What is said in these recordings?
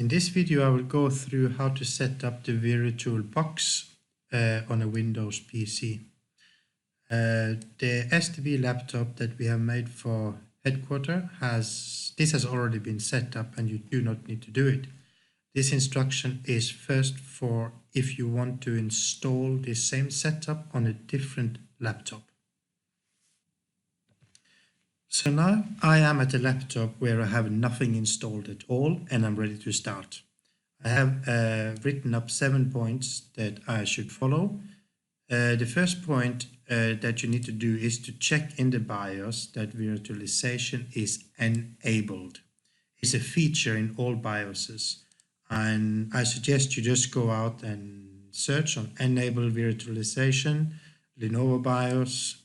In this video, I will go through how to set up the VirtualBox on a Windows PC. The SDB laptop that we have made for headquarters has already been set up, and you do not need to do it. This instruction is first for if you want to install the same setup on a different laptop. So now I am at a laptop where I have nothing installed at all and I'm ready to start. I have written up 7 points that I should follow. The first point that you need to do is to check in the BIOS that virtualization is enabled. It's a feature in all BIOSes, and I suggest you just go out and search on enable virtualization, Lenovo BIOS,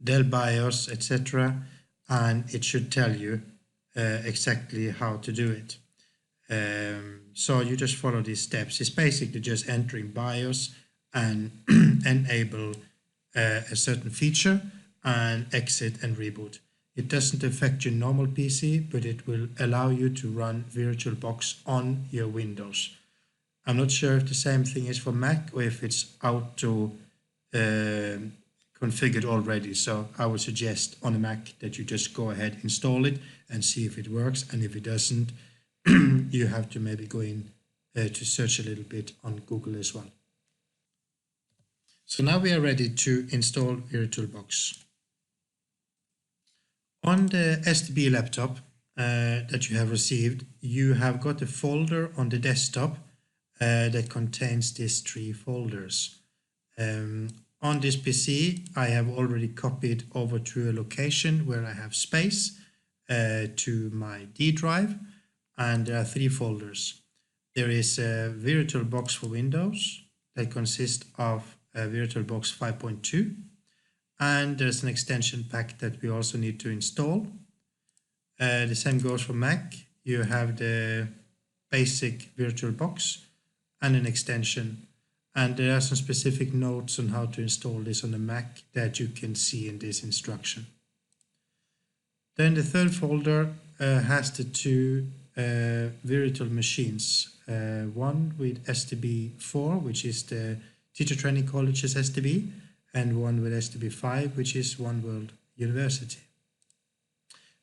Dell BIOS, etc., and it should tell you exactly how to do it. So you just follow these steps. It's basically just entering BIOS and enable a certain feature and exit and reboot. It doesn't affect your normal PC, but it will allow you to run VirtualBox on your Windows. I'm not sure if the same thing is for Mac or if it's auto configured already, so I would suggest on a Mac that you just go ahead, install it and see if it works, and if it doesn't you have to maybe go in to search a little bit on Google as well. So now we are ready to install VirtualBox. On the SDB laptop that you have received, you have got a folder on the desktop that contains these 3 folders. On this PC, I have already copied over to a location where I have space to my D drive, and there are 3 folders. There is a VirtualBox for Windows that consists of VirtualBox 5.2, and there's an extension pack that we also need to install. The same goes for Mac. You have the basic VirtualBox and an extension. And there are some specific notes on how to install this on the Mac that you can see in this instruction. Then the third folder has the 2 virtual machines. One with SDB4, which is the Teacher Training College's SDB, and one with SDB5, which is One World University.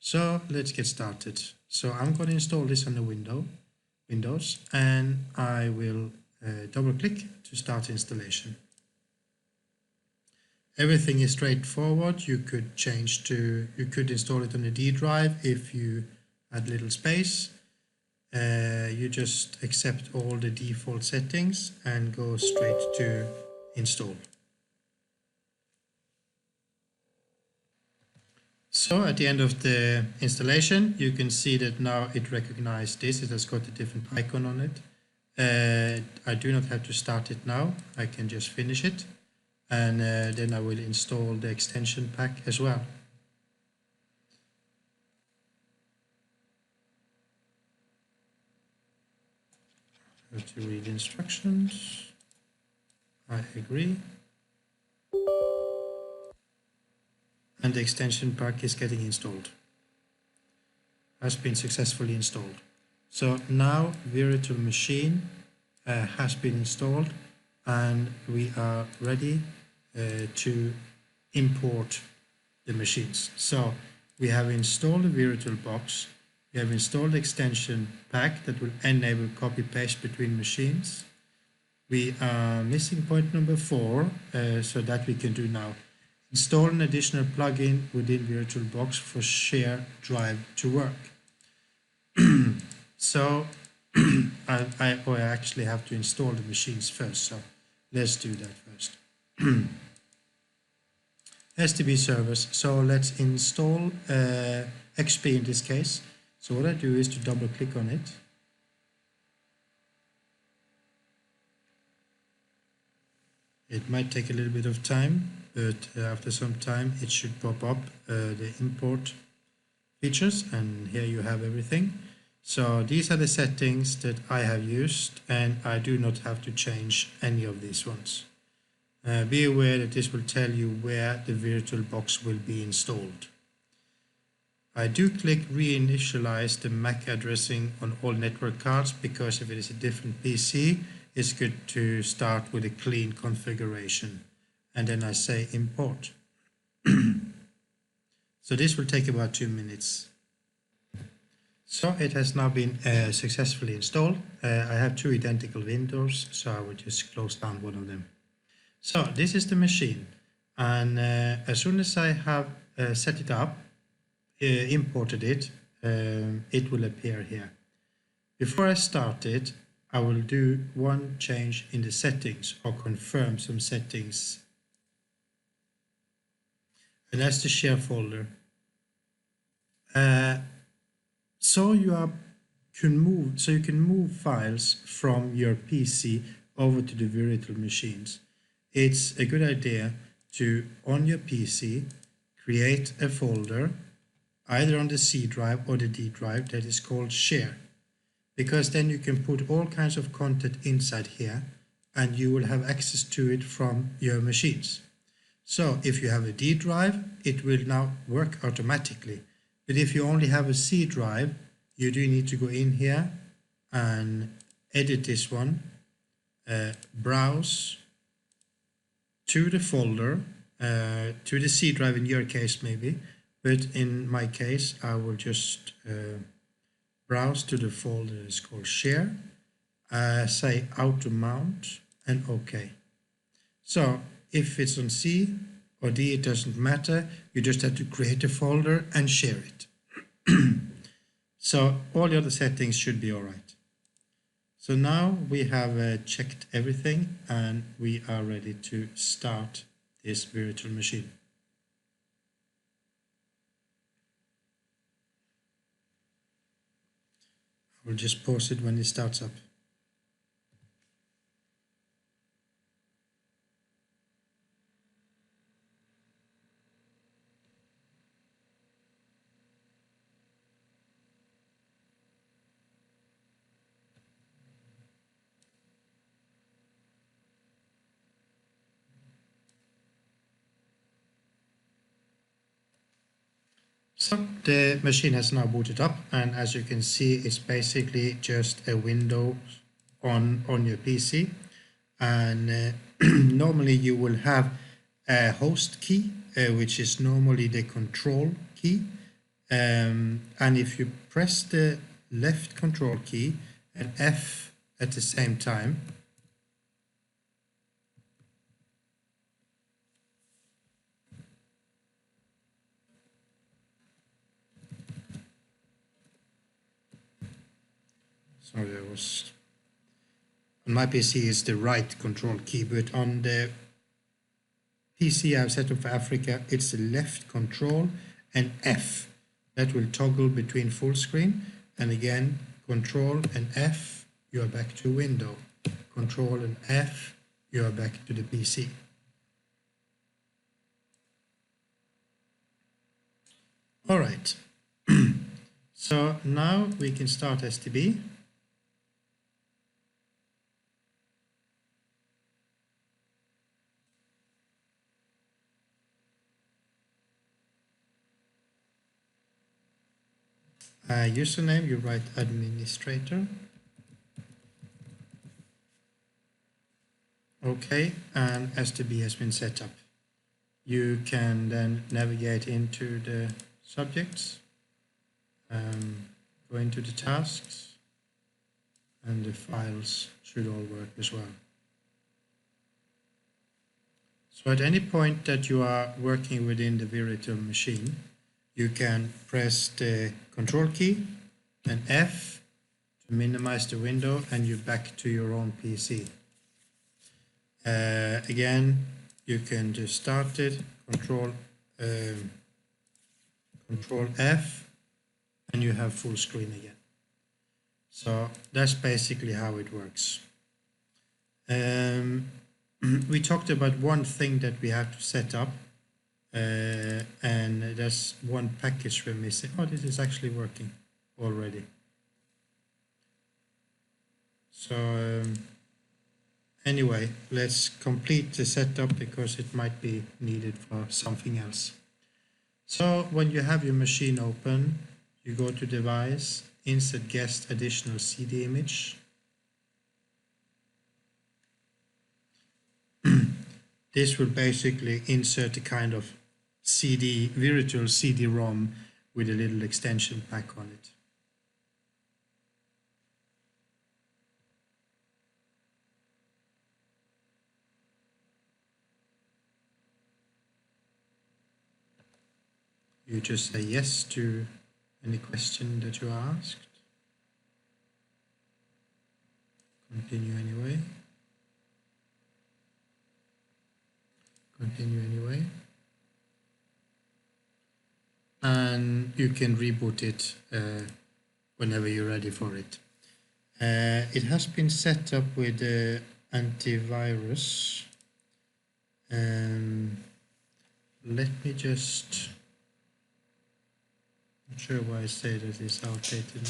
So let's get started. So I'm going to install this on the Windows, and I will double click to start installation. Everything is straightforward. You could install it on the D drive if you had little space. You just accept all the default settings and go straight to install. So at the end of the installation, you can see that now it recognized this. It has got a different icon on it. I do not have to start it now. I can just finish it, and then I will install the extension pack as well. I have to read instructions. I agree. And the extension pack is getting installed. Has been successfully installed. So now virtual machine has been installed, and we are ready to import the machines. So we have installed the VirtualBox. We have installed the extension pack that will enable copy paste between machines. We are missing point number 4, so that we can do now. Install an additional plugin within VirtualBox for share drive to work. So I actually have to install the machines first, so let's do that first. SDB servers, so let's install XP in this case. So what I do is to double click on it. It might take a little bit of time, but after some time it should pop up the import features, and here you have everything. So these are the settings that I have used, and I do not have to change any of these ones. Be aware that this will tell you where the VirtualBox will be installed. I do click reinitialize the MAC addressing on all network cards because if it is a different PC, it's good to start with a clean configuration. And then I say import. So this will take about 2 minutes. So it has now been successfully installed. I have two identical windows, so I will just close down one of them. So this is the machine, and as soon as I have set it up, imported it, it will appear here. Before I start it, I will do one change in the settings or confirm some settings, and that's the share folder. So you can move files from your PC over to the virtual machines. It's a good idea to, on your PC, create a folder either on the C drive or the D drive that is called share, because then you can put all kinds of content inside here and you will have access to it from your machines. So if you have a D drive, it will now work automatically. But if you only have a C drive, you do need to go in here and edit this one, browse to the folder, to the C drive in your case maybe, but in my case I will just browse to the folder that's called share, say auto mount and OK. So if it's on C or D, it doesn't matter, you just have to create a folder and share it. So all the other settings should be all right. So now we have checked everything and we are ready to start this virtual machine. I will just pause it when it starts up. So the machine has now booted up, and as you can see, it's basically just a window on your PC. And normally you will have a host key, which is normally the control key. And if you press the left control key and F at the same time, sorry, on my PC is the right control key, but on the PC I've set up for Africa, it's the left control and F. That will toggle between full screen, and again, control and F, you are back to window. Control and F, you are back to the PC. All right, so now we can start SDB. Username, you write administrator. Okay, and SDB has been set up. You can then navigate into the subjects, go into the tasks, and the files should all work as well. So at any point that you are working within the virtual machine, you can press the control key and F to minimize the window, and you're back to your own PC. Again, you can just start it, control F, and you have full screen again. So that's basically how it works. We talked about one thing that we have to set up, and there's one package we're missing. Oh, this is actually working already. So anyway, let's complete the setup because it might be needed for something else. So when you have your machine open, you go to Device, Insert Guest Additional CD Image. This will basically insert a kind of virtual CD-ROM with a little extension pack on it. You just say yes to any question that you are asked. Continue anyway. Continue anyway. And you can reboot it whenever you're ready for it. It has been set up with antivirus. Let me just... Not sure why I say that it's outdated now.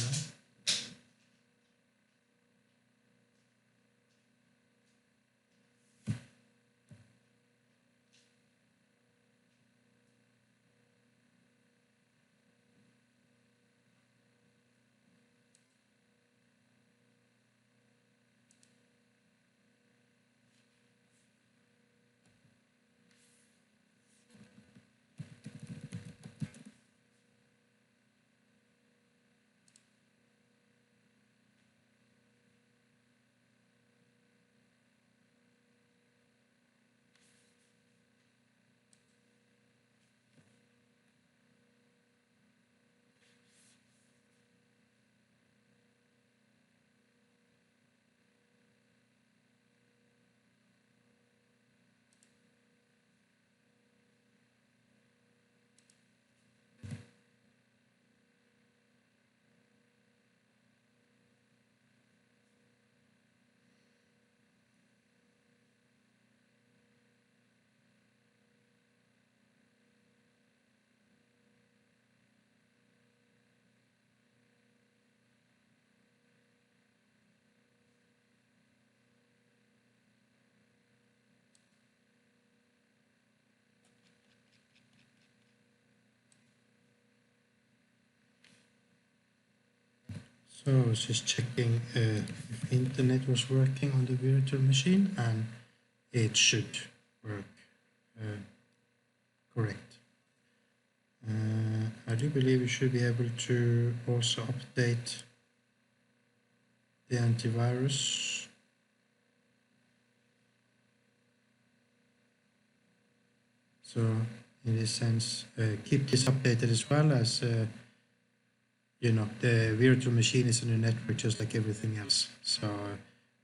So I was just checking if internet was working on the virtual machine, and it should work correct. I do believe you should be able to also update the antivirus. So in this sense, keep this updated as well, as you know, the virtual machine is on the network just like everything else. So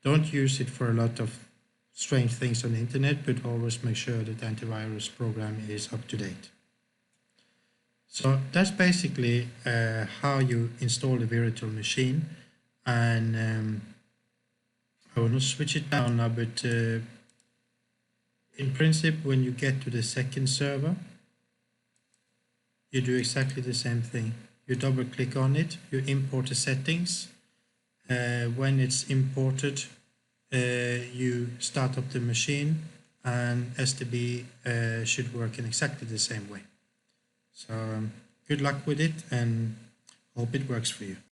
don't use it for a lot of strange things on the internet, but always make sure that the antivirus program is up to date. So that's basically how you install the virtual machine. And I will not switch it down now, but in principle, when you get to the second server, you do exactly the same thing. You double click on it, you import the settings. When it's imported, you start up the machine, and SDB should work in exactly the same way. So good luck with it, and hope it works for you.